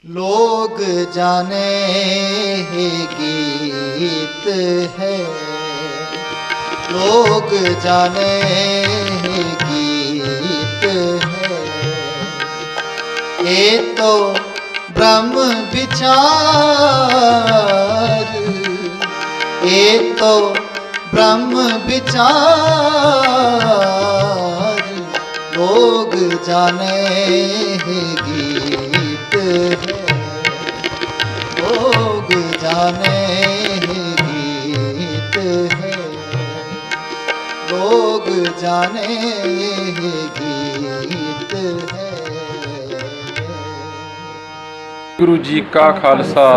लोग जाने ही गीत है, लोग जाने ही गीत है। ये तो ब्रह्म विचार, ये तो ब्रह्म विचार। लोग जाने ही गीत है, लोग जाने ही गीत है, लोग जाने ही गीत है। गुरु जी का खालसा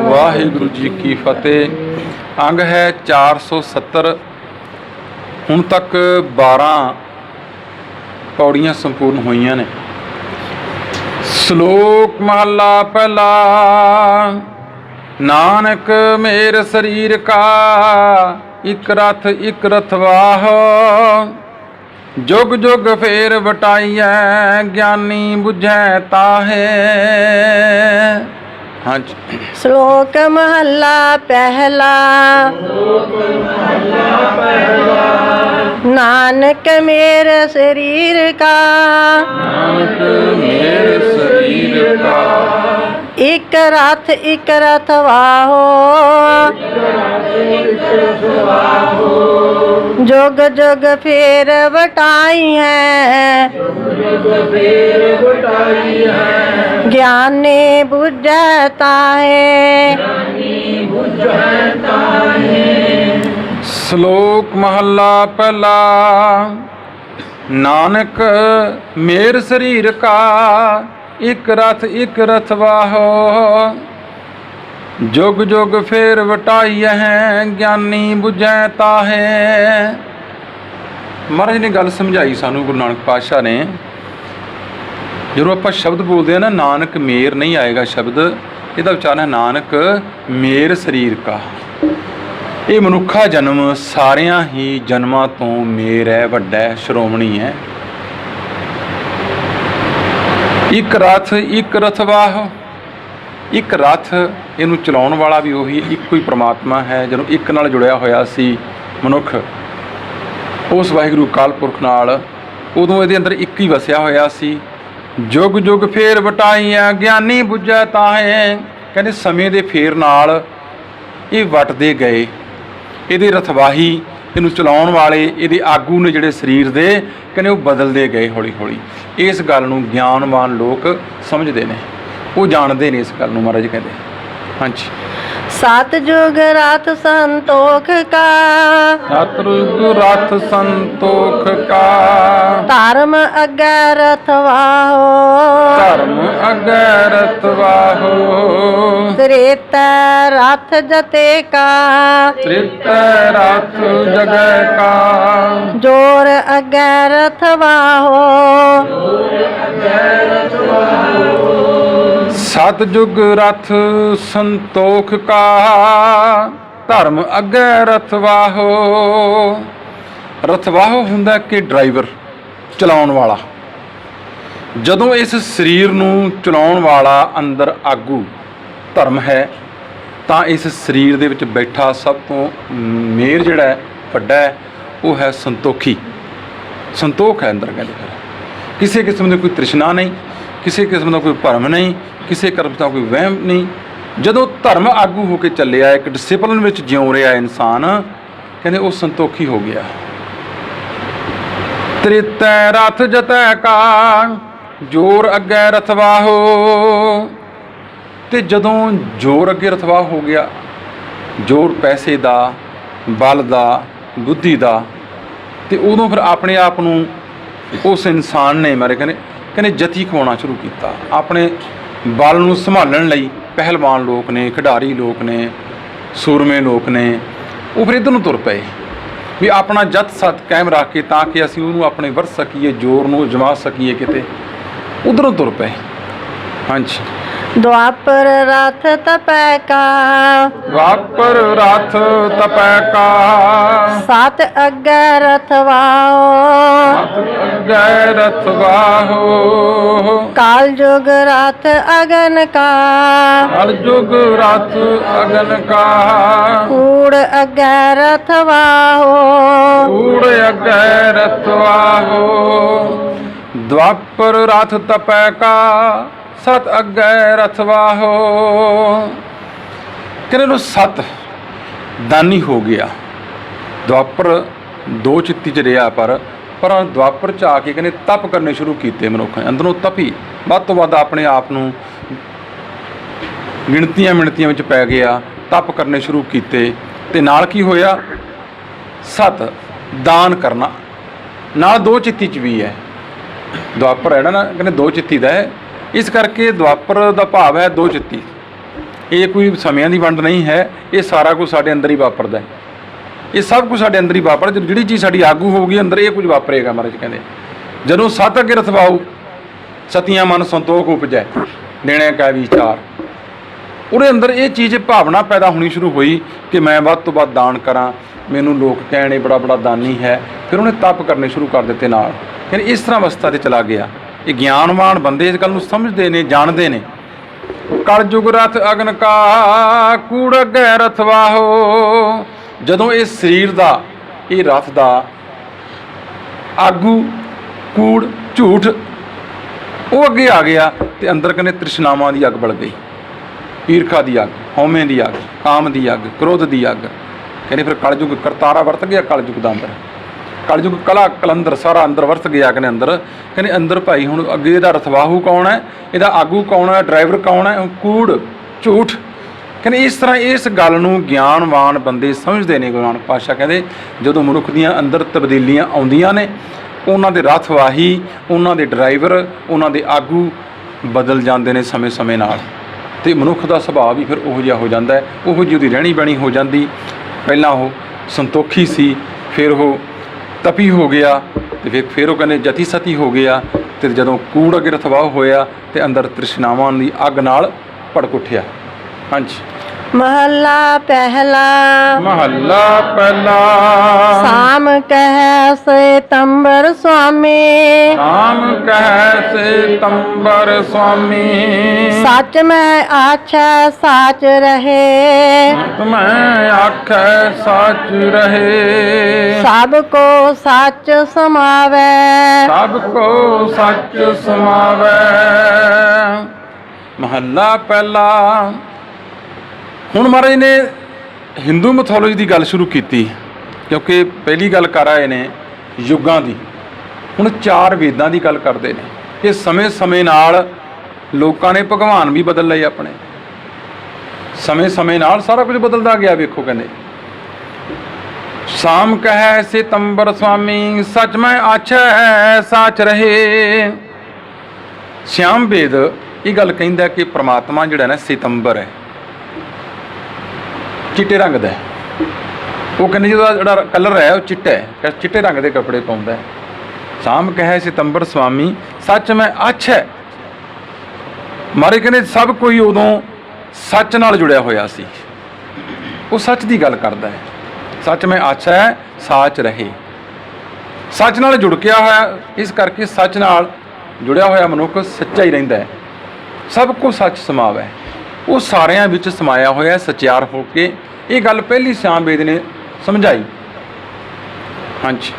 वाहिगुरु जी की फतेह। अंग है 470। ਹੁਣ तक 12 पौड़ियां संपूर्ण होईयां ने। श्लोक महला पहला। नानक मेर शरीर का इक रथ वाहो, जुग जुग फेर बटाइए ज्ञानी बुझै ताहे। हाँ जी। श्लोक महला पहला। नानक मेरे शरीर का, नानक मेरे शरीर का एक रथ वाहो, जुग जुग फेर बटाई है, ज्ञानी बुझता है। श्लोक महला पहला। नानक मेर शरीर का एक रथ वाहो, जुग जुग फेर वटाई है ज्ञानी बुझैता है। महाराज ने गल समझाई सानू गुरु नानक पातशाह ने। जो आप शब्द बोलते हैं ना, नानक मेर नहीं आएगा शब्द, ਇਹਦਾ ਉਚਾਰਨ ਹੈ ਨਾਨਕ ਮੇਰ ਸਰੀਰ ਕਾ। ਇਹ ਮਨੁੱਖਾ ਜਨਮ ਸਾਰਿਆਂ ਹੀ ਜਨਮਾਂ ਤੋਂ ਮੇਰ ਹੈ, ਵੱਡਾ ਹੈ, ਸ਼੍ਰੋਮਣੀ ਹੈ। ਇੱਕ ਰਥ ਵਾਹ। ਇੱਕ ਰਥ, ਇਹਨੂੰ ਚਲਾਉਣ ਵਾਲਾ ਵੀ ਉਹੀ ਇੱਕੋ ਹੀ ਪ੍ਰਮਾਤਮਾ ਹੈ। ਜਦੋਂ ਇੱਕ ਨਾਲ ਜੁੜਿਆ ਹੋਇਆ ਸੀ ਮਨੁੱਖ ਉਸ ਵਾਹਿਗੁਰੂ ਅਕਾਲ ਪੁਰਖ ਨਾਲ, ਉਦੋਂ ਇਹਦੇ ਅੰਦਰ ਇੱਕ ਹੀ ਵਸਿਆ ਹੋਇਆ ਸੀ। जुग जुग फेर वटाइया ज्ञानी बुझै ताहे। कहते समय के फेर नाल ये वटते गए। ये रथवाही, इनू चलाउण वाले, ये आगू ने जिहड़े शरीर दे, कहते वो बदलते गए हौली हौली। इस गल नूं ज्ञानवान लोग समझते हैं, वो जानते हैं इस गल नूं। महाराज कहते हाँ जी। सतजुग रथ संतोख का, सतजुग रथ संतोख का, धर्म अग्गै रथ वाहो, धर्म अग्गै रथ वाहो। त्रेता रथ जते का, त्रेता रथ जगै का, जोर अग्गै रथ वाहो। सतजुग रथ संतोख का, धर्म अग्गै रथवाहो। रथवाहो हुंदा कि ड्राइवर, चलाउण वाला। जदों इस शरीर नूं चलाउण वाला अंदर आगू धर्म है, तां इस शरीर दे विच बैठा सब तो मेर जिहड़ा वड्डा है वो है संतोखी। संतोख है अंदर। कहते फिर किसी किस्म की कोई तृष्णा नहीं, किसी किस्म का कोई भरम नहीं, किसी किस्म का कोई वहम नहीं। जदों धर्म आगू होकर चलिया, एक डिसिपलिन में जिउं रहा इंसान, कहते वो संतोखी हो गया। त्रेतै रथ जतै का, जोर अग्गै रथवाहो। ते जदों जोर अगे रथवाह हो गया, जोर पैसे दा, बल दा, बुद्धि दा, ते उदों फिर अपने आप नूं उस इंसान ने मारे कहने जती खवाउणा शुरू किया। अपने बल नूं संभालण लई पहलवान लोग ने, खिडारी लोग ने, सूरमे लोग ने, वो फिर इधर नूं तुर पए भी अपना जत सत कायम रख के, ताकि असीं उहनूं अपने वर सकीए, जोर नूं जमा सकीए, किते उधरों तुर पए। हाँ जी। द्वापर रथ तपै का द्वापर रथ तपै का सात अग्गै रथवाहो अग्गै रथ वाहो काल जुग रथ अगन का कल युग रथ अगन का कूड़ अग्गै रथवाहो कूड़ अग्गै रथ वाहो द्वापर रथ तपै का सत अग्गै रथ वाहो। ਕਹਿੰਦੇ ਨੂੰ ਸਤ ਦਾਨੀ ਹੋ ਗਿਆ। ਦੁਆਪਰ ਦੋ ਚਿੱਤੀ ਚ ਰਿਹਾ ਪਰ ਦੁਆਪਰ ਚ ਆ ਕੇ ਕਹਿੰਦੇ ਤਪ ਕਰਨੇ ਸ਼ੁਰੂ ਕੀਤੇ ਮਨੁੱਖ ਨੇ, ਅੰਦਰੋਂ ਤਪੀ ਵੱਧ ਤੋਂ ਵੱਧ ਆਪਣੇ ਆਪ ਨੂੰ ਗਿਣਤੀਆਂ ਮਿਣਤੀਆਂ ਵਿੱਚ ਪੈ ਗਿਆ, ਤਪ ਕਰਨੇ ਸ਼ੁਰੂ ਕੀਤੇ ਤੇ ਨਾਲ ਕੀ ਹੋਇਆ, ਸਤ ਦਾਨ ਕਰਨਾ ਨਾਲ ਦੋ ਚਿੱਤੀ ਚ ਵੀ ਹੈ। ਦੁਆਪਰ ਹੈ ਨਾ ਕਹਿੰਦੇ ਦੋ ਚਿੱਤੀ ਦਾ ਹੈ, ਇਸ ਕਰਕੇ ਦੁਆਪਰ ਦਾ ਭਾਵ ਹੈ ਦੋ ਚਿੱਤੀ। ਇਹ ਕੋਈ ਸਮਿਆਂ ਦੀ ਵੰਡ ਨਹੀਂ ਹੈ, ਇਹ ਸਾਰਾ ਕੁਝ ਸਾਡੇ ਅੰਦਰ ਹੀ ਵਾਪਰਦਾ ਹੈ। ਇਹ ਸਭ ਕੁਝ ਸਾਡੇ ਅੰਦਰ ਹੀ ਵਾਪਰਦਾ। ਜਿਹੜੀ ਚੀਜ਼ ਸਾਡੀ ਆਗੂ ਹੋਊਗੀ ਅੰਦਰ ਇਹ ਕੁਝ ਵਾਪਰੇਗਾ। ਮਹਾਰਾਜ ਕਹਿੰਦੇ ਜਦੋਂ ਸਤ ਅੱਗੇ ਰਥਵਾਉ ਸਤੀਆਂ ਮਨ ਸੰਤੋਖ ਉਪਜੈ ਦੇਣੇ ਕਾ ਵਿਚਾਰ, ਉਹਦੇ ਅੰਦਰ ਇਹ ਚੀਜ਼ ਭਾਵਨਾ ਪੈਦਾ ਹੋਣੀ ਸ਼ੁਰੂ ਹੋਈ ਕਿ ਮੈਂ ਵੱਧ ਤੋਂ ਵੱਧ ਦਾਨ ਕਰਾਂ, ਮੈਨੂੰ ਲੋਕ ਕਹਿਣ ਇਹ ਬੜਾ ਬੜਾ ਦਾਨੀ ਹੈ। ਫਿਰ ਉਹਨੇ ਤਪ ਕਰਨੇ ਸ਼ੁਰੂ ਕਰ ਦਿੱਤੇ ਨਾਲ। ਕਹਿੰਦੇ ਇਸ ਤਰ੍ਹਾਂ ਅਵਸਥਾ 'ਤੇ ਚਲਾ ਗਿਆ। ਇਹ ਗਿਆਨਵਾਨ ਬੰਦੇ ਇਸ ਗੱਲ ਨੂੰ ਸਮਝਦੇ ਨੇ, ਜਾਣਦੇ ਨੇ। ਕਲ ਯੁਗ ਰਥ ਅਗਨ ਕਾ ਕੂੜ ਅੱਗੇ ਰਥ ਵਾਹੋ। ਜਦੋਂ ਇਹ ਸਰੀਰ ਦਾ ਇਹ ਰਥ ਦਾ ਆਗੂ ਕੂੜ ਝੂਠ ਉਹ ਅੱਗੇ ਆ ਗਿਆ ਤੇ ਅੰਦਰ ਕਹਿੰਦੇ ਤ੍ਰਿਸ਼ਨਾਵਾਂ ਦੀ ਅੱਗ ਬਲ ਗਈ, ਈਰਖਾ ਦੀ ਅੱਗ, ਹਉਮੈ ਦੀ ਅੱਗ, ਕਾਮ ਦੀ ਅੱਗ, ਕ੍ਰੋਧ ਦੀ ਅੱਗ। ਕਹਿੰਦੇ ਫਿਰ ਕਲਯੁਗ ਕਰਤਾਰਾ ਵਰਤ ਗਿਆ ਕਲਯੁਗ ਦਾ ਅੰਦਰ। ਕਲਯੁਗ ਕਲਾ ਕਲੰਦਰ ਸਾਰਾ ਅੰਦਰ ਵਰਤ ਗਿਆ। ਕਹਿੰਦੇ ਅੰਦਰ ਭਾਈ ਹੁਣ ਅੱਗੇ ਇਹਦਾ ਰਥਵਾਹੂ ਕੌਣ ਹੈ, ਇਹਦਾ ਆਗੂ ਕੌਣ ਹੈ, ਡਰਾਈਵਰ ਕੌਣ ਹੈ, ਕੂੜ ਝੂਠ। ਕਹਿੰਦੇ ਇਸ ਤਰ੍ਹਾਂ ਇਸ ਗੱਲ ਨੂੰ ਗਿਆਨਵਾਨ ਬੰਦੇ ਸਮਝਦੇ ਨੇ। ਗੁਰੂ ਨਾਨਕ ਪਾਤਸ਼ਾਹ ਕਹਿੰਦੇ ਜਦੋਂ ਮਨੁੱਖ ਦੀਆਂ ਅੰਦਰ ਤਬਦੀਲੀਆਂ ਆਉਂਦੀਆਂ ਨੇ, ਉਹਨਾਂ ਦੇ ਰਥਵਾਹੀ, ਉਹਨਾਂ ਦੇ ਡਰਾਈਵਰ, ਉਹਨਾਂ ਦੇ ਆਗੂ ਬਦਲ ਜਾਂਦੇ ਨੇ ਸਮੇਂ ਨਾਲ, ਅਤੇ ਮਨੁੱਖ ਦਾ ਸੁਭਾਅ ਵੀ ਫਿਰ ਉਹੋ ਜਿਹਾ ਹੋ ਜਾਂਦਾ ਹੈ। ਉਹੋ ਜਿਹੀ ਉਹਦੀ ਰਹਿਣੀ ਬਹਿਣੀ ਹੋ ਜਾਂਦੀ। ਪਹਿਲਾਂ ਉਹ ਸੰਤੋਖੀ ਸੀ, ਫਿਰ ਉਹ ਤਪੀ ਹੋ ਗਿਆ, ਅਤੇ ਫਿਰ ਉਹ ਕਹਿੰਦੇ ਜਤੀ ਸਤੀ ਹੋ ਗਿਆ। ਅਤੇ ਜਦੋਂ ਕੂੜ ਅੱਗੇ ਰਥਵਾਹ ਹੋਇਆ ਅਤੇ ਅੰਦਰ ਤ੍ਰਿਸ਼ਨਾਵਾਂ ਦੀ ਅੱਗ ਨਾਲ ਭੜਕ ਉੱਠਿਆ। ਹਾਂਜੀ। महला पहला ਮਹੱਲਾ ਪਹਿਲਾ। शाम कह सितंबर स्वामी ਰਾਮ ਕਹਿ ਸੇ ਤੰਬਰ ਸੁਆਮੀ सच में आछा साच रहे ਮੈਂ ਆਖੈ ਸੱਚ ਰਹੇ सबको सच समावे ਸਭ ਕੋ ਸੱਚ ਸਮਾਵੈ। ਮਹੱਲਾ ਪਹਿਲਾ। ਹੁਣ ਮਹਾਰਾਜ ਨੇ ਹਿੰਦੂ ਮਿਥੋਲੋਜੀ ਦੀ ਗੱਲ ਸ਼ੁਰੂ ਕੀਤੀ, ਕਿਉਂਕਿ ਪਹਿਲੀ ਗੱਲ ਕਰ ਆਏ ਨੇ ਯੁੱਗਾਂ ਦੀ। ਹੁਣ ਚਾਰ ਵੇਦਾਂ ਦੀ ਗੱਲ ਕਰਦੇ ਨੇ ਕਿ ਸਮੇਂ ਨਾਲ ਲੋਕਾਂ ਨੇ ਭਗਵਾਨ ਵੀ ਬਦਲ ਲਏ ਆਪਣੇ। ਸਮੇਂ ਨਾਲ ਸਾਰਾ ਕੁਝ ਬਦਲਦਾ ਗਿਆ। ਵੇਖੋ ਕਹਿੰਦੇ ਸ਼ਾਮ ਕਹੈ ਸਿਤੰਬਰ ਸੁਆਮੀ ਸੱਚ ਮੈਂ ਆਛੈ ਸਾਚ ਰਹੇ। ਸ਼ਿਆਮ ਵੇਦ ਇਹ ਗੱਲ ਕਹਿੰਦਾ ਕਿ ਪ੍ਰਮਾਤਮਾ ਜਿਹੜਾ ਨਾ ਸਿਤੰਬਰ ਹੈ, ਚਿੱਟੇ ਰੰਗ ਦਾ। ਉਹ ਕਹਿੰਦੇ ਜਿਹਦਾ ਜਿਹੜਾ ਕਲਰ ਹੈ ਉਹ ਚਿੱਟਾ ਹੈ, ਚਿੱਟੇ ਰੰਗ ਦੇ ਕੱਪੜੇ ਪਾਉਂਦਾ ਹੈ। ਸ਼ਾਮ ਕਹੈ ਸਿਤੰਬਰ ਸੁਆਮੀ ਸੱਚ ਮੈਂ ਆਛੈ। ਮਾਰੇ ਕਹਿੰਦੇ ਸਭ ਕੋਈ ਉਦੋਂ ਸੱਚ ਨਾਲ ਜੁੜਿਆ ਹੋਇਆ ਸੀ। ਉਹ ਸੱਚ ਦੀ ਗੱਲ ਕਰਦਾ ਹੈ। ਸੱਚ ਮੈਂ ਆਛੈ ਸਾਚ ਰਹੇ। ਸੱਚ ਨਾਲ ਜੁੜ ਗਿਆ ਹੋਇਆ, ਇਸ ਕਰਕੇ ਸੱਚ ਨਾਲ ਜੁੜਿਆ ਹੋਇਆ ਮਨੁੱਖ ਸੱਚਾ ਹੀ ਰਹਿੰਦਾ ਹੈ। ਸਭ ਕੁਝ ਸੱਚ ਸਮਾਵੈ। ਉਹ ਸਾਰਿਆਂ ਵਿੱਚ ਸਮਾਇਆ ਹੋਇਆ ਸਚਿਆਰ ਹੋ ਕੇ। ਇਹ ਗੱਲ ਪਹਿਲੀ ਸ਼ਾਮ ਵੇਦ ਨੇ ਸਮਝਾਈ। ਹਾਂਜੀ।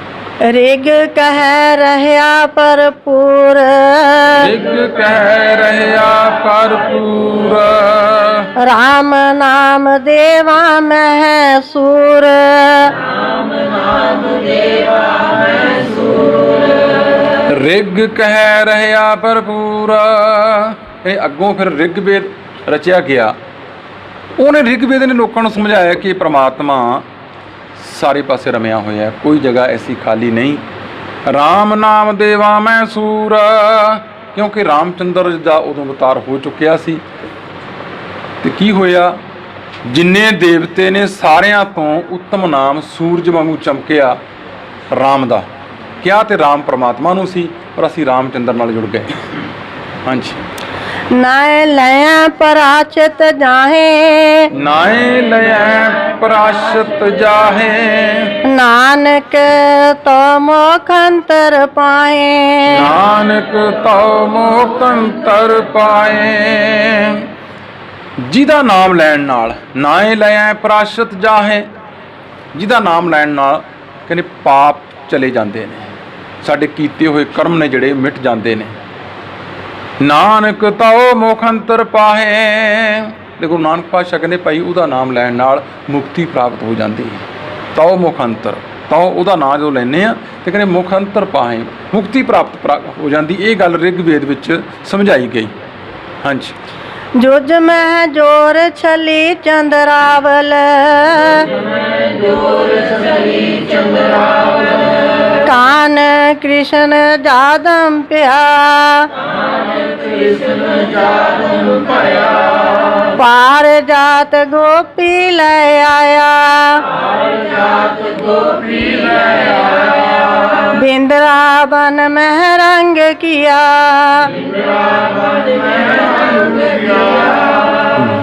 ਰਿਗ ਕਹਿ ਰਹਿਆ ਭਰਪੂਰ ਰਿਗ ਕਹਿ ਰਹਿਆ ਭਰਪੂਰ ਰਾਮ ਨਾਮ ਦੇਵਾ ਮਹਿ ਸੂਰ ਰਿਗ ਕਹਿ ਰਹਿਆ ਭਰਪੂਰ। ਇਹ ਅੱਗੋਂ ਫਿਰ ਰਿਗਵੇਦ ਰਚਿਆ ਗਿਆ। ਉਹਨੇ ਰਿਗਵੇਦ ਨੇ ਲੋਕਾਂ ਨੂੰ ਸਮਝਾਇਆ ਕਿ ਪ੍ਰਮਾਤਮਾ ਸਾਰੇ ਪਾਸੇ ਰਮਿਆ ਹੋਇਆ, ਕੋਈ ਜਗ੍ਹਾ ਐਸੀ ਖਾਲੀ ਨਹੀਂ। ਰਾਮ ਨਾਮ ਦੇਵਾ ਮੈਂ ਸੂਰ, ਕਿਉਂਕਿ ਰਾਮਚੰਦਰ ਦਾ ਉਦੋਂ ਅਵਤਾਰ ਹੋ ਚੁੱਕਿਆ ਸੀ। ਤੇ ਕੀ ਹੋਇਆ, ਜਿੰਨੇ ਦੇਵਤੇ ਨੇ ਸਾਰਿਆਂ ਤੋਂ ਉੱਤਮ ਨਾਮ ਸੂਰਜ ਵਾਂਗੂ ਚਮਕਿਆ ਰਾਮ ਦਾ ਕਿਹਾ, ਤੇ ਰਾਮ ਪ੍ਰਮਾਤਮਾ ਨੂੰ ਸੀ ਔਰ ਅਸੀਂ ਰਾਮਚੰਦਰ ਨਾਲ ਜੁੜ ਗਏ। ਹਾਂਜੀ। नाय लय पराचित जाहे नाए लय प्राशत जाहे नानक तो मोखंतर पाए ਨਾਨਕ ਤਉ ਮੋਕੰਤਰ ਪਾਏ। ਜਿਹਦਾ ਨਾਮ ਲੈਣ ਨਾਲ ਨਾਏ ਲਿਆ ਪ੍ਰਾਸ਼ਤ ਜਾਹੇ, ਜਿਹਦਾ ਨਾਮ ਲੈਣ ਨਾਲ ਕਹਿੰਦੇ ਪਾਪ ਚਲੇ ਜਾਂਦੇ ਨੇ, ਸਾਡੇ ਕੀਤੇ ਹੋਏ ਕਰਮ ਨੇ ਜਿਹੜੇ ਮਿਟ ਜਾਂਦੇ ਨੇ। ਨਾਨਕ ਤਉ ਮੋਖੰਤਰ ਪਾਹੇ, ਤੇ ਗੁਰੂ ਨਾਨਕ ਪਾਤਸ਼ਾਹ ਕਹਿੰਦੇ ਭਾਈ ਉਹਦਾ ਨਾਮ ਲੈਣ ਨਾਲ ਮੁਕਤੀ ਪ੍ਰਾਪਤ ਹੋ ਜਾਂਦੀ ਹੈ। ਤਉ ਮੁਖੰਤਰ, ਤਉ ਉਹਦਾ ਨਾਂ ਜਦੋਂ ਲੈਂਦੇ ਆ ਤੇ ਕਹਿੰਦੇ ਮੁਖੰਤਰ ਪਾਹੇ, ਮੁਕਤੀ ਪ੍ਰਾਪਤ ਹੋ ਜਾਂਦੀ। ਇਹ ਗੱਲ ਰਿਗਵੇਦ ਵਿੱਚ ਸਮਝਾਈ ਗਈ। ਹਾਂਜੀ। जुज में जोर छली चंद्रावल कान कृष्ण जादम प्या पार जात गोपी ले आया बिंद्रावन में रंग किया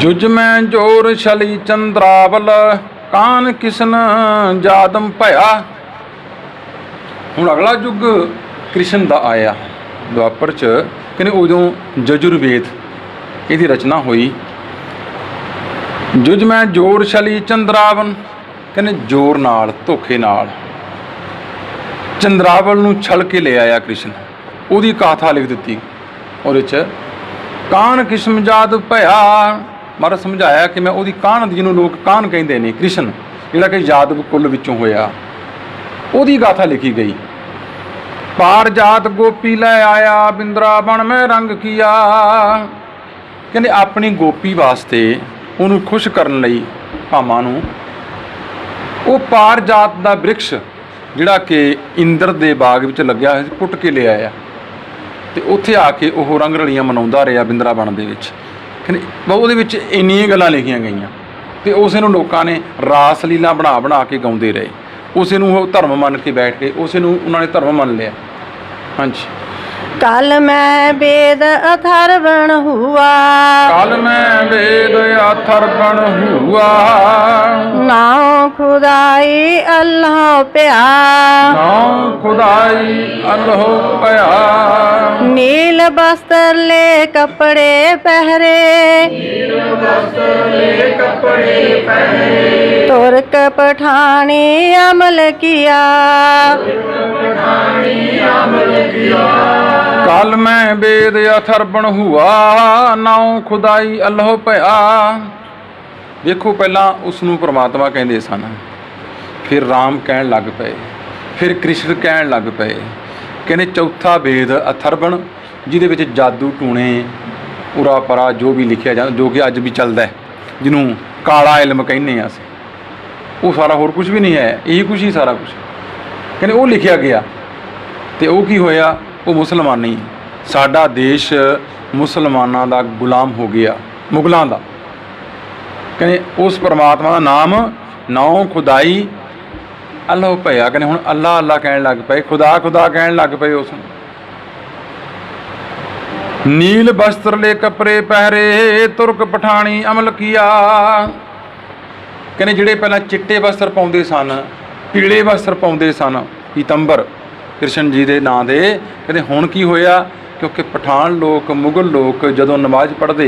जुज में जोर छली चंद्रावल कान किशन जादम भया। ਹੁਣ ਅਗਲਾ ਯੁੱਗ ਕ੍ਰਿਸ਼ਨ ਦਾ ਆਇਆ ਦੁਆਪਰ 'ਚ, ਕਹਿੰਦੇ ਉਦੋਂ ਜਜੁਰਵੇਦ ਇਹਦੀ ਰਚਨਾ ਹੋਈ। ਜੁਜ ਮੈਂ ਜੋਰ ਛਲੀ ਚੰਦਰਾਵਨ, ਕਹਿੰਦੇ ਜ਼ੋਰ ਨਾਲ ਧੋਖੇ ਨਾਲ ਚੰਦਰਾਵਲ ਨੂੰ ਛਲ ਕੇ ਲੈ ਆਇਆ ਕ੍ਰਿਸ਼ਨ। ਉਹਦੀ ਗਾਥਾ ਲਿਖ ਦਿੱਤੀ ਉਹਦੇ 'ਚ। ਕਾਨ ਕਿਸਮ ਜਾਦ ਭਇਆ, ਮਹਾਰਾਜ ਸਮਝਾਇਆ ਕਿ ਮੈਂ ਉਹਦੀ ਕਾਨ, ਜਿਹਨੂੰ ਲੋਕ ਕਾਨ ਕਹਿੰਦੇ ਨੇ, ਕ੍ਰਿਸ਼ਨ ਜਿਹੜਾ ਕਿ ਯਾਦਵ ਕੁੱਲ ਵਿੱਚੋਂ ਹੋਇਆ, ਉਹਦੀ ਗਾਥਾ ਲਿਖੀ ਗਈ। ਪਾਰ ਜਾਤ ਗੋਪੀ ਲੈ ਆਇਆ ਬਿੰਦਰਾਵਨ ਮੈਂ ਰੰਗ ਕੀਆ, ਕਹਿੰਦੇ ਆਪਣੀ ਗੋਪੀ ਵਾਸਤੇ ਉਹਨੂੰ ਖੁਸ਼ ਕਰਨ ਲਈ ਭਾਵਾਂ ਨੂੰ ਉਹ ਪਾਰ ਜਾਤ ਦਾ ਬ੍ਰਿਕਸ਼ ਜਿਹੜਾ ਕਿ ਇੰਦਰ ਦੇ ਬਾਗ ਵਿੱਚ ਲੱਗਿਆ ਹੋਇਆ ਸੀ ਪੁੱਟ ਕੇ ਲੈ ਆਇਆ, ਤੇ ਉੱਥੇ ਆ ਕੇ ਉਹ ਰੰਗ ਰਲੀਆਂ ਮਨਾਉਂਦਾ ਰਿਹਾ ਬਿੰਦਰਾਵਨ ਦੇ ਵਿੱਚ। ਕਹਿੰਦੇ ਉਹਦੇ ਵਿੱਚ ਇੰਨੀਆਂ ਗੱਲਾਂ ਲਿਖੀਆਂ ਗਈਆਂ, ਤੇ ਉਸੇ ਨੂੰ ਲੋਕਾਂ ਨੇ ਰਾਸ ਲੀਲਾ ਬਣਾ ਬਣਾ ਕੇ ਗਾਉਂਦੇ ਰਹੇ। ਉਸੇ ਨੂੰ ਉਹ ਧਰਮ ਮੰਨ ਕੇ ਬੈਠ ਕੇ ਉਸੇ ਨੂੰ ਉਹਨਾਂ ਨੇ ਧਰਮ ਮੰਨ ਲਿਆ। ਹਾਂਜੀ। कल मैं वेद अथर्वण हुआ कल मैं वेद अथर्वण हुआ नाउ खुदाई अल्लाह प्या नाउ खुदाई अल्लाह प्या नील वस्त्र ले कपड़े पहरे तुर्क पठानी अमल किया कल मैं वेद अथर्वण हुआ नाउ खुदाई अल्लाह भया। देखो पहला उसनू परमात्मा कहते सन, फिर राम कहन लग पे, फिर कृष्ण कहन लग पे। कहने चौथा वेद अथर्वण जिहदे विच जादू टूणे उरा परा जो भी लिखिया जाता, जो कि अज भी चलता है, जिन्हों काला इलम कहने असीं, वो सारा होर कुछ भी नहीं है, यही कुछ ही सारा कुछ। कहने वो लिखिया गया तो वो की होया, वो मुसलमानी, साडा देश मुसलमाना का गुलाम हो गया, मुगलों का। कहने उस परमात्मा का नाम नाउ खुदाई अल्लाह भया। कहने हुण अल्लाह अल्लाह कहन लग पे, खुदा खुदा कहन लग पे। उस नील वस्त्र ले कपड़े पहरे तुर्क पठानी अमल किया। कहने जिहड़े पहला चिट्टे वस्त्र पाउंदे सन, पीले वस्त्र पाउंदे सन, पीतंबर कृष्ण जी के नाँ दे, कहते हुण की होया, क्योंकि पठान लोग मुगल लोग जदों नमाज पढ़ते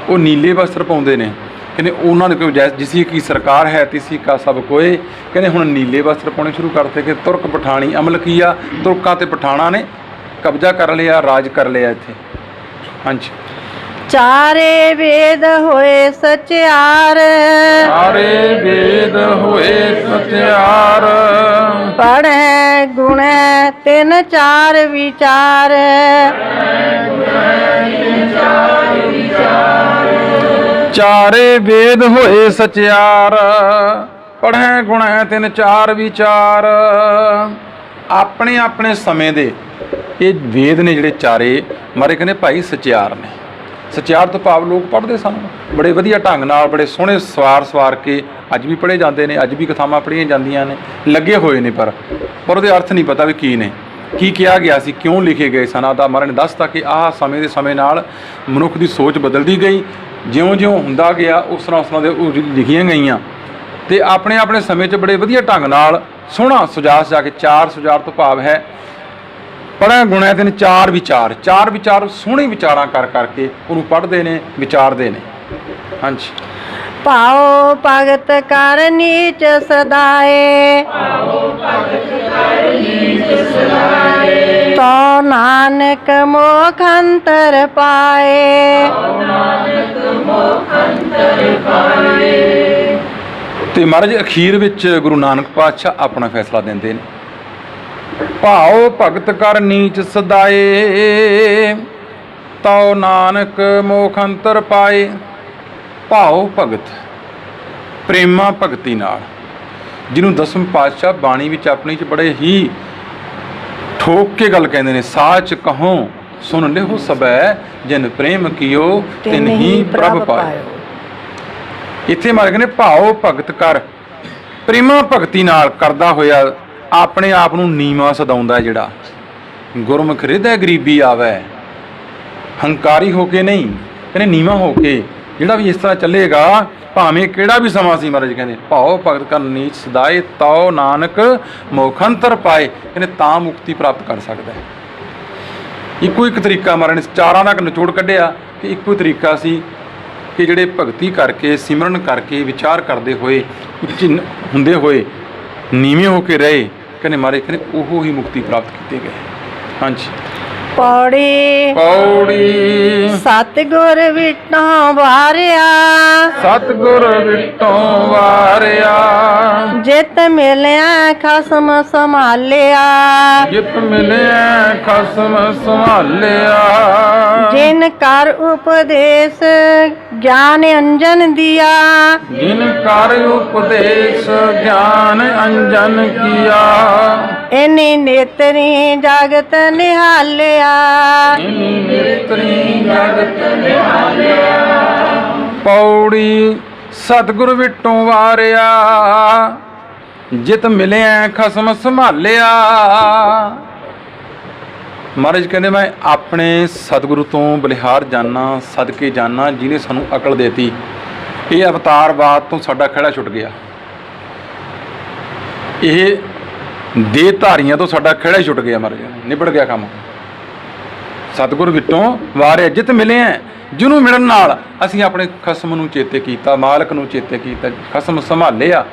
वो नीले वस्त्र पाउंदे ने। कहते उन्होंने कोई जिसी की सरकार है तिसी का सब कोई, कहते हुण नीले वस्त्र पाने शुरू करते कि तुर्क पठानी अमल किया। तुर्कां ते पठाना ने कब्जा कर लिया, राज कर लिया इत्थे। हाँ जी। चारे वेद होए सचार सारे वेद होए सचार पढ़े गुण तिन चार विचार चारे वेद होए सचार पढ़े गुण तिन चार विचार। अपने अपने समय दे ये वेद ने जिहड़े चारे मारे कहने भाई सचार ने। सचार तो भाव लोग पढ़ते सन बड़े वधिया ढंग नाल, बड़े सोहणे सवार के अज भी पढ़े जाते हैं, अज भी कथावां पढ़ियां जांदियां ने, लगे हुए ने, पर ਉਹਦੇ अर्थ नहीं पता भी की ने। ਕੀ ਕਿਹਾ ਗਿਆ ਸੀ, ਕਿਉਂ ਲਿਖੇ ਗਏ ਸਨ। ਆਦਾ ਮਹਾਰਾਜ ਨੇ ਦੱਸਤਾ ਕਿ ਆਹ ਸਮੇਂ ਦੇ ਸਮੇਂ ਨਾਲ ਮਨੁੱਖ ਦੀ ਸੋਚ ਬਦਲਦੀ ਗਈ, ਜਿਉਂ-ਜਿਉਂ ਹੁੰਦਾ ਗਿਆ ਉਸ ਤਰ੍ਹਾਂ ਦੇ ਉਹ ਲਿਖੀਆਂ ਗਈਆਂ ਤੇ ਆਪਣੇ ਆਪਣੇ ਸਮੇਂ 'ਚ ਬੜੇ ਵਧੀਆ ਢੰਗ ਨਾਲ ਸੋਹਣਾ ਸੁਝਾਅ ਜਾ ਕੇ ਚਾਰ ਸੁਝਾਅ ਤੋਂ ਭਾਵ ਹੈ ਪੜ੍ਹਿਆ ਗੁਣਿਆ ਤੇ ਚਾਰ ਵਿਚਾਰ ਸੋਹਣੇ ਵਿਚਾਰਾਂ ਕਰ ਕਰਕੇ ਉਹਨੂੰ ਪੜ੍ਹਦੇ ਨੇ, ਵਿਚਾਰਦੇ ਨੇ। ਹਾਂਜੀ। ਭਾਉ ਭਗਤ ਕਰ ਨੀਚ ਸਦਾਏ, ਤੋ ਨਾਨਕ ਮੋਖ ਅੰਤਰ ਪਾਏ। ਤੇ ਮਹਾਰਾਜ ਅਖੀਰ ਵਿੱਚ ਗੁਰੂ ਨਾਨਕ ਪਾਤਸ਼ਾਹ ਆਪਣਾ ਫੈਸਲਾ ਦਿੰਦੇ ਨੇ। ਭਾਉ ਭਗਤ ਕਰ ਨੀਚ ਸਦਾਏ, ਤਉ ਨਾਨਕ ਮੋਖ ਅੰਤਰ ਪਾਏ। ਭਾਉ ਭਗਤ ਪ੍ਰੇਮਾ ਭਗਤੀ ਨਾਲ, ਜਿਹਨੂੰ ਦਸਮ ਪਾਤਸ਼ਾਹ ਬਾਣੀ ਵਿੱਚ ਆਪਣੀ 'ਚ ਬੜੇ ਹੀ ਠੋਕ ਕੇ ਗੱਲ ਕਹਿੰਦੇ ਨੇ, ਸਾਚ ਕਹੋ ਸੁਣ ਲਿਓ ਸਬੈ, ਜਿਨ ਪ੍ਰੇਮ ਕੀਓ ਤਿਨ ਹੀ ਪ੍ਰਭ ਪਾਇਓ। ਇੱਥੇ ਮਾਰ ਕਹਿੰਦੇ ਭਾਉ ਭਗਤ ਕਰ, ਪ੍ਰੇਮਾ ਭਗਤੀ ਨਾਲ ਕਰਦਾ ਹੋਇਆ ਆਪਣੇ ਆਪ ਨੂੰ ਨੀਵਾਂ ਸਦਾਉਂਦਾ। ਜਿਹੜਾ ਗੁਰਮੁਖ ਹਿਰਦੈ ਗਰੀਬੀ ਆਵੈ, ਹੰਕਾਰੀ ਹੋ ਕੇ ਨਹੀਂ, ਕਹਿੰਦੇ ਨੀਵਾਂ ਹੋ ਕੇ ਜਿਹੜਾ ਵੀ ਇਸ ਤਰ੍ਹਾਂ ਚੱਲੇਗਾ, ਭਾਵੇਂ ਕਿਹੜਾ ਵੀ ਸਮਾਂ ਸੀ। ਮਹਾਰਾਜ ਕਹਿੰਦੇ ਭਾਉ ਭਗਤ ਕਰ ਨੀਚ ਸਦਾਏ, ਤਉ ਨਾਨਕ ਮੋਖੰਤਰ ਪਾਏ। ਕਹਿੰਦੇ ਤਾਂ ਮੁਕਤੀ ਪ੍ਰਾਪਤ ਕਰ ਸਕਦਾ ਹੈ। ਇੱਕੋ ਇੱਕ ਤਰੀਕਾ ਮਹਾਰਾਜ ਨੇ ਚਾਰਾਂ ਦਾ ਨਿਚੋੜ ਕੱਢਿਆ ਕਿ ਇੱਕੋ ਤਰੀਕਾ ਸੀ ਕਿ ਜਿਹੜੇ ਭਗਤੀ ਕਰਕੇ ਸਿਮਰਨ ਕਰਕੇ ਵਿਚਾਰ ਕਰਦੇ ਹੋਏ ਉੱਚੇ ਹੁੰਦੇ ਹੋਏ ਨੀਵੇਂ ਹੋ ਕੇ ਰਹੇ, ਕਹਿੰਦੇ ਮਹਾਰਾਜ ਕਹਿੰਦੇ ਉਹ ਹੀ ਮੁਕਤੀ ਪ੍ਰਾਪਤ ਕੀਤੇ ਗਏ। ਹਾਂਜੀ। ਪੌੜੀ ਸਤਿਗੁਰ ਵਿਟੋਂ ਵਾਰਿਆ, ਸਤਿਗੁਰ ਵਿਟੋਂ ਵਾਰਿਆ। ਜਿਤ ਮਿਲਿਆ ਖਸਮ ਸੰਭਾਲਿਆ, ਜਿਤ ਮਿਲਿਆ ਖਸਮ ਸੰਭਾਲਿਆ। ਜਿਨ ਕਰ ਉਪਦੇਸ਼ ਗਿਆਨ ਅੰਜਨ ਦਿਆ, ਜਿਨ ਕਰ ਉਪਦੇਸ਼ ਗਿਆਨ ਅੰਜਨ ਕੀਆ। ਇਨੀ ਨੇਤਰੀ ਜਗਤ ਨਿਹਾਲਿਆ, ਇਨੀ ਨੇਤਰੀ ਜਗਤ ਨਿਹਾਲਿਆ। ਪੌੜੀ ਸਤਿਗੁਰ ਵਿਟੋਂ ਵਾਰਿਆ, ਜਿਤ ਮਿਲਿਆ ਖਸਮ ਸੰਭਾਲਿਆ। ਮਹਾਰਾਜ ਕਹਿੰਦੇ ਮੈਂ ਆਪਣੇ ਸਤਿਗੁਰੂ ਤੋਂ ਬਲਿਹਾਰ ਜਾਨਾ, ਸਦਕੇ ਜਾਨਾ, ਜਿਹਨੇ ਸਾਨੂੰ ਅਕਲ ਦੇਤੀ। ਇਹ ਅਵਤਾਰਵਾਦ ਤੋਂ ਸਾਡਾ ਖਹਿੜਾ ਛੁੱਟ ਗਿਆ, ਇਹ ਦੇਹ ਧਾਰੀਆਂ ਤੋਂ ਸਾਡਾ ਖਹਿੜਾ ਹੀ ਛੁੱਟ ਗਿਆ। ਮਹਾਰਾਜ ਨਿਬੜ ਗਿਆ ਕੰਮ। ਸਤਿਗੁਰ ਵਿਟੋਂ ਵਾਰਿਆ, ਜਿਤ ਮਿਲੇ ਹੈ, ਜਿਹਨੂੰ ਮਿਲਣ ਨਾਲ ਅਸੀਂ ਆਪਣੇ ਖਸਮ ਨੂੰ ਚੇਤੇ ਕੀਤਾ, ਮਾਲਕ ਨੂੰ ਚੇਤੇ ਕੀਤਾ, ਖਸਮ ਸੰਭਾਲਿਆ।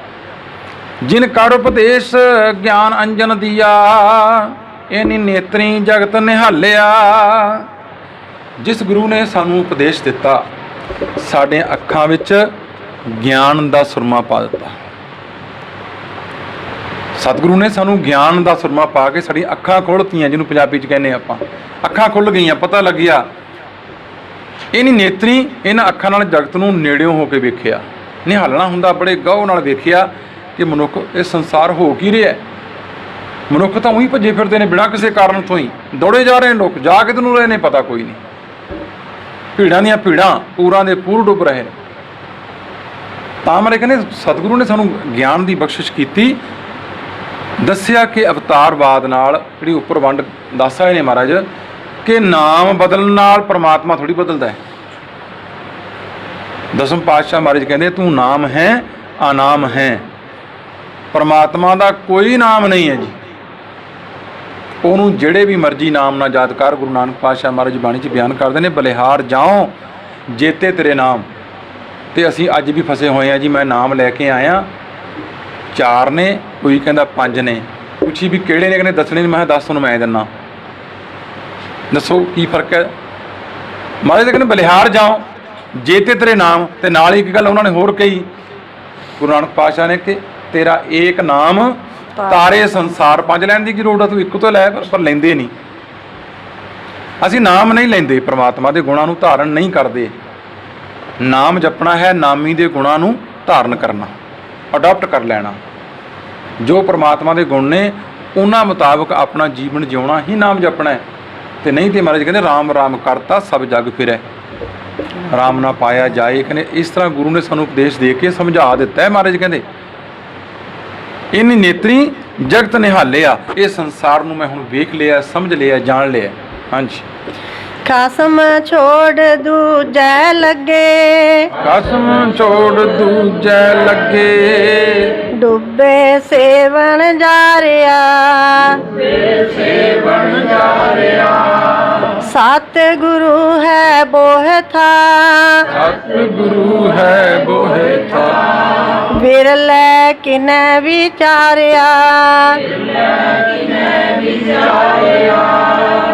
ਜਿਨ ਕਰ ਉਪਦੇਸ਼ ਗਿਆਨ ਅੰਜਨ ਦੀਆ, ਇਨੀ ਨੇਤਰੀ ਜਗਤ ਨਿਹਾਲਿਆ। ਜਿਸ ਗੁਰੂ ਨੇ ਸਾਨੂੰ ਉਪਦੇਸ਼ ਦਿੱਤਾ, ਸਾਡੇ ਅੱਖਾਂ ਵਿੱਚ ਗਿਆਨ ਦਾ ਸੁਰਮਾ ਪਾ ਦਿੱਤਾ। ਸਤਿਗੁਰੂ ਨੇ ਸਾਨੂੰ ਗਿਆਨ ਦਾ ਸੁਰਮਾ ਪਾ ਕੇ ਸਾਡੀਆਂ ਅੱਖਾਂ ਖੋਲ੍ਹਤੀਆਂ, ਜਿਹਨੂੰ ਪੰਜਾਬੀ 'ਚ ਕਹਿੰਦੇ ਆਪਾਂ, ਅੱਖਾਂ ਖੁੱਲ੍ਹ ਗਈਆਂ, ਪਤਾ ਲੱਗਿਆ। ਇਹਨੀ ਨੇਤਰੀ ਇਹਨਾਂ ਅੱਖਾਂ ਨਾਲ ਜਗਤ ਨੂੰ ਨੇੜਿਓਂ ਹੋ ਕੇ ਵੇਖਿਆ। ਨਿਹਾਲਣਾ ਹੁੰਦਾ ਬੜੇ ਗਹੁ ਨਾਲ ਵੇਖਿਆ ਕਿ ਮਨੁੱਖ ਇਹ ਸੰਸਾਰ ਹੋ ਕੀ ਰਿਹਾ। ਮਨੁੱਖ ਤਾਂ ਉਹੀ ਭੱਜੇ ਫਿਰਦੇ ਨੇ ਬਿਨਾਂ ਕਿਸੇ ਕਾਰਨ ਤੋਂ ਹੀ, ਦੌੜੇ ਜਾ ਰਹੇ ਨੇ ਲੋਕ, ਜਾ ਕਿਤੇ ਨੂੰ ਰਹੇ ਨੇ ਪਤਾ ਕੋਈ ਨਹੀਂ। ਭੀੜਾਂ ਦੀਆਂ ਭੀੜਾਂ, ਪੂਰਾਂ ਦੇ ਪੂਰ ਡੁੱਬ ਰਹੇ ਨੇ। ਤਾਂ ਮੇਰੇ ਕਹਿੰਦੇ ਸਤਿਗੁਰੂ ਨੇ ਸਾਨੂੰ ਗਿਆਨ ਦੀ ਬਖਸ਼ਿਸ਼ ਕੀਤੀ, ਦੱਸਿਆ ਕਿ ਅਵਤਾਰਵਾਦ ਨਾਲ ਜਿਹੜੀ ਉੱਪਰ ਵੰਡ ਦੱਸ ਆਏ ਨੇ ਮਹਾਰਾਜ ਕਿ ਨਾਮ ਬਦਲਣ ਨਾਲ ਪਰਮਾਤਮਾ ਥੋੜ੍ਹੀ ਬਦਲਦਾ ਹੈ। ਦਸਮ ਪਾਤਸ਼ਾਹ ਮਹਾਰਾਜ ਕਹਿੰਦੇ ਤੂੰ ਨਾਮ ਹੈ, ਅਨਾਮ ਹੈ। ਪਰਮਾਤਮਾ ਦਾ ਕੋਈ ਨਾਮ ਨਹੀਂ ਹੈ ਜੀ, ਉਹਨੂੰ ਜਿਹੜੇ ਵੀ ਮਰਜ਼ੀ ਨਾਮ ਨਾਲ ਯਾਦ ਕਰ। ਗੁਰੂ ਨਾਨਕ ਪਾਤਸ਼ਾਹ ਮਹਾਰਾਜ ਬਾਣੀ 'ਚ ਬਿਆਨ ਕਰਦੇ ਨੇ, ਬਲਿਹਾਰ ਜਾਓ ਜੇਤੇ ਤੇਰੇ ਨਾਮ। ਤੇ ਅਸੀਂ ਅੱਜ ਵੀ ਫਸੇ ਹੋਏ ਹਾਂ ਜੀ। ਮੈਂ ਨਾਮ ਲੈ ਕੇ ਆਇਆ, 4 ਨੇ, ਕੋਈ ਕਹਿੰਦਾ 5 ਨੇ। ਪੁੱਛੀ ਵੀ ਕਿਹੜੇ ਨੇ, ਕਹਿੰਦੇ ਦੱਸਣੇ ਨਹੀਂ। ਮੈਂ ਕਿਹਾ ਦੱਸ ਤੁਹਾਨੂੰ ਮੈਂ ਦਿੰਦਾ, ਦੱਸੋ ਕੀ ਫਰਕ ਹੈ। ਮਹਾਰਾਜ ਕਹਿੰਦੇ ਬਲਿਹਾਰ ਜਾਓ ਜੇਤੇ ਤੇਰੇ ਨਾਮ। ਤੇ ਨਾਲ ਹੀ ਇੱਕ ਗੱਲ ਉਹਨਾਂ ਨੇ ਹੋਰ ਕਹੀ, ਗੁਰੂ ਨਾਨਕ ਪਾਤਸ਼ਾਹ ਨੇ, ਕਿ ਤੇਰਾ ਏਕ ਨਾਮ ਤਾਰੇ ਸੰਸਾਰ। 5 ਲੈਣ ਦੀ ਕੀ ਲੋੜ ਆ, ਤੂੰ ਇੱਕ ਤੋਂ ਲੈ, ਪਰ ਲੈਂਦੇ ਨਹੀਂ। ਅਸੀਂ ਨਾਮ ਨਹੀਂ ਲੈਂਦੇ, ਪ੍ਰਮਾਤਮਾ ਦੇ ਗੁਣਾਂ ਨੂੰ ਧਾਰਨ ਨਹੀਂ ਕਰਦੇ। ਨਾਮ ਜਪਣਾ ਹੈ, ਨਾਮੀ ਦੇ ਗੁਣਾਂ ਨੂੰ ਧਾਰਨ ਕਰਨਾ, ਅਡਾਪਟ ਕਰ ਲੈਣਾ। ਜੋ ਪ੍ਰਮਾਤਮਾ ਦੇ ਗੁਣ ਨੇ ਉਹਨਾਂ ਮੁਤਾਬਕ ਆਪਣਾ ਜੀਵਨ ਜਿਉਣਾ ਹੀ ਨਾਮ ਜਪਣਾ ਹੈ। ਤੇ ਨਹੀਂ ਤੇ ਮਹਾਰਾਜ ਕਹਿੰਦੇ ਰਾਮ ਰਾਮ ਕਰਤਾ ਸਭ ਜਗ ਫਿਰੈ, ਰਾਮ ਨਾ ਪਾਇਆ ਜਾਏ। ਕਹਿੰਦੇ ਇਸ ਤਰ੍ਹਾਂ ਗੁਰੂ ਨੇ ਸਾਨੂੰ ਉਪਦੇਸ਼ ਦੇ ਕੇ ਸਮਝਾ ਦਿੱਤਾ ਹੈ। ਮਹਾਰਾਜ ਕਹਿੰਦੇ ਇਨੀ ਨੇਤਰੀ ਜਗਤ ਨਿਹਾਲਿਆ, ਇਹ ਸੰਸਾਰ ਨੂੰ ਮੈਂ ਹੁਣ ਵੇਖ ਲਿਆ, ਸਮਝ ਲਿਆ, ਜਾਣ ਲਿਆ। ਹਾਂਜੀ। ਖਸਮ ਛੋੜ ਦੂਜੈ ਲੱਗੇ, ਕਸਮ ਛੋੜ ਦੂਜੈ ਲੱਗੇ, ਡੁੱਬੇ ਸੇਵਨ ਜਾ ਰਿਆ, ਸਤ ਗੁਰੂ ਹੈ ਬੋਹ ਥਾ, ਸਤਿਗੁਰੂ ਹੈ ਬੋਹਿ ਥਾ, ਵਿਰਲੇ ਕਿਨੈ ਵਿਚਾਰਿਆ,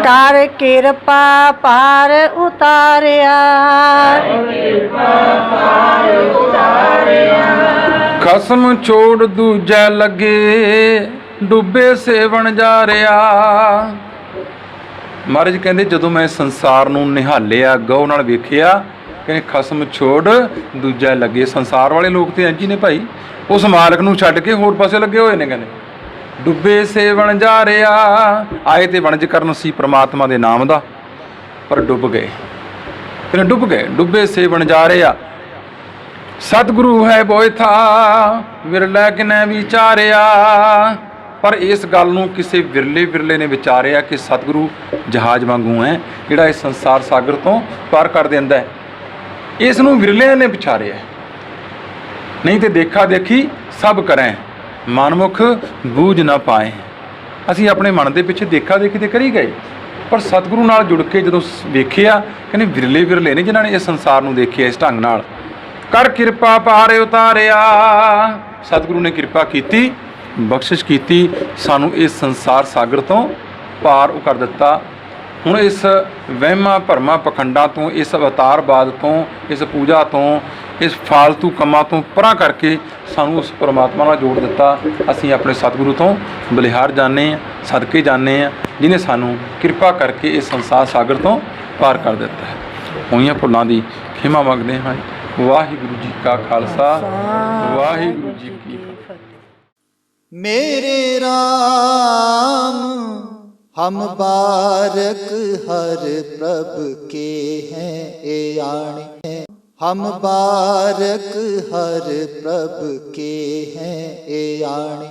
ਕਰ ਕਿਰਪਾ ਪਾਰ ਉਤਾਰਿਆ, ਖਸਮ ਛੋੜ ਦੂਜੈ ਲੱਗੇ, ਡੁੱਬੇ ਸੇਵਨ ਜਾ ਰਿਆ। ਮਹਾਰਾਜ ਕਹਿੰਦੇ ਜਦੋਂ ਮੈਂ ਸੰਸਾਰ ਨੂੰ ਨਿਹਾਲਿਆ, ਗਹੁ ਨਾਲ ਵੇਖਿਆ, ਕਹਿੰਦੇ ਖਸਮ ਛੋੜ ਦੂਜਾ ਲੱਗੇ। ਸੰਸਾਰ ਵਾਲੇ ਲੋਕ ਤੇ ਇੰਝ ਹੀ ਨੇ ਭਾਈ, ਉਸ ਮਾਲਕ ਨੂੰ ਛੱਡ ਕੇ ਹੋਰ ਪਾਸੇ ਲੱਗੇ ਹੋਏ ਨੇ। ਕਹਿੰਦੇ ਡੁੱਬੇ ਸੇਵਨ ਜਾ ਰਿਆ, ਆਏ ਤੇ ਵਣਜ ਕਰਨ ਸੀ ਪ੍ਰਮਾਤਮਾ ਦੇ ਨਾਮ ਦਾ, ਪਰ ਡੁੱਬ ਗਏ। ਕਹਿੰਦੇ ਡੁੱਬ ਗਏ, ਡੁੱਬੇ ਸੇਵਨ ਜਾ ਰਿਆ, ਸਤਿਗੁਰੂ ਹੈ ਬੋਇ ਥਾ, ਵਿਰਲੇ ਕਿਨੈ ਵਿਚਾਰਿਆ। ਪਰ ਇਸ ਗੱਲ ਨੂੰ ਕਿਸੇ ਵਿਰਲੇ ਨੇ ਵਿਚਾਰਿਆ ਕਿ ਸਤਿਗੁਰੂ ਜਹਾਜ਼ ਵਾਂਗੂ ਹੈ, ਜਿਹੜਾ ਇਸ ਸੰਸਾਰ ਸਾਗਰ ਤੋਂ ਪਾਰ ਕਰ ਦਿੰਦਾ ਹੈ। ਇਸ ਨੂੰ ਵਿਰਲਿਆਂ ਨੇ ਵਿਚਾਰਿਆ, ਨਹੀਂ ਤੇ ਦੇਖਾ ਦੇਖੀ ਸਭ ਕਰੈ, ਮਨਮੁਖ ਬੂਝ ਨਾ ਪਾਏ। ਅਸੀਂ ਆਪਣੇ ਮਨ ਦੇ ਪਿੱਛੇ ਦੇਖਾ ਦੇਖੀ ਤੇ ਕਰੀ ਗਏ, ਪਰ ਸਤਿਗੁਰੂ ਨਾਲ ਜੁੜ ਕੇ ਜਦੋਂ ਵੇਖਿਆ, ਕਹਿੰਦੇ ਵਿਰਲੇ ਨੇ ਜਿਨ੍ਹਾਂ ਨੇ ਇਸ ਸੰਸਾਰ ਨੂੰ ਦੇਖਿਆ ਇਸ ਢੰਗ ਨਾਲ। ਕਰ ਕਿਰਪਾ ਪਾਰ ਉਤਾਰਿਆ, ਸਤਿਗੁਰੂ ਨੇ ਕਿਰਪਾ ਕੀਤੀ, ਬਖਸ਼ਿਸ਼ ਕੀਤੀ, ਸਾਨੂੰ ਇਸ ਸੰਸਾਰ ਸਾਗਰ ਤੋਂ ਪਾਰ ਕਰ ਦਿੱਤਾ। ਹੁਣ ਇਸ ਵਹਿਮਾਂ ਭਰਮਾਂ ਪਖੰਡਾਂ ਤੋਂ, ਇਸ ਅਵਤਾਰਵਾਦ ਤੋਂ, ਇਸ ਪੂਜਾ ਤੋਂ, ਇਸ ਫਾਲਤੂ ਕੰਮਾਂ ਤੋਂ ਪਰਾਂ ਕਰਕੇ ਸਾਨੂੰ ਉਸ ਪਰਮਾਤਮਾ ਨਾਲ ਜੋੜ ਦਿੱਤਾ। ਅਸੀਂ ਆਪਣੇ ਸਤਿਗੁਰੂ ਤੋਂ ਬਲਿਹਾਰ ਜਾਂਦੇ ਹਾਂ, ਸਦਕੇ ਜਾਂਦੇ ਹਾਂ, ਜਿਹਨੇ ਸਾਨੂੰ ਕਿਰਪਾ ਕਰਕੇ ਇਸ ਸੰਸਾਰ ਸਾਗਰ ਤੋਂ ਪਾਰ ਕਰ ਦਿੱਤਾ ਹੈ। ਹੋਈਆਂ ਭੁੱਲਾਂ ਦੀ ਖਿਮਾ ਮੰਗਦੇ ਹਾਂ। ਵਾਹਿਗੁਰੂ ਜੀ ਕਾ ਖਾਲਸਾ, ਵਾਹਿਗੁਰੂ ਜੀ ਕੀ ਫਤਿਹ। मेरे राम हम बारक हर प्रभ के हैं ए आणे हैं, हम बारक हर प्रभ के हैं ए आणे।